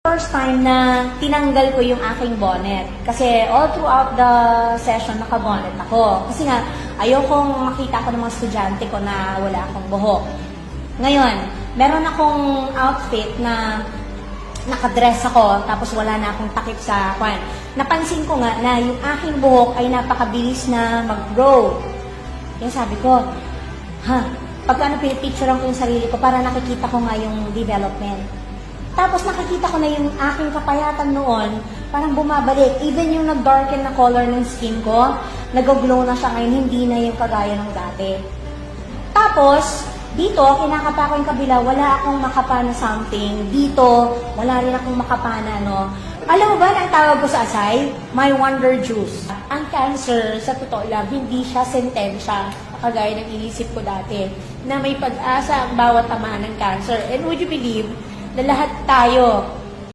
First time na tinanggal ko yung aking bonnet. Kasi all throughout the session, naka-bonnet ako. Kasi nga, ayokong makita ko ng mga estudyante ko na wala akong buhok. Ngayon, meron akong outfit na nakadress ako, tapos wala na akong takip sa kwan. Napansin ko nga na yung aking buhok ay napakabilis na mag-grow. Yung sabi ko, pagka pinipicturean ko yung sarili ko, para nakikita ko nga yung development. Tapos nakikita ko na yung aking kapayatan noon, parang bumabalik. Even yung nag-darken na color ng skin ko, nag-glow na siya ngayon, hindi na yung kagaya ng dati. Tapos, dito, kinakapa ko yung kabila, wala akong makapa na something. Dito, wala rin akong makapa na ano. Alam mo ba na ang tawag ko sa asay? My Wonder Juice. Ang cancer, sa totoo lang, hindi siya sentensya, kagaya ng inisip ko dati, na may pag-asa ang bawat tamaan ng cancer. And would you believe, na lahat tayo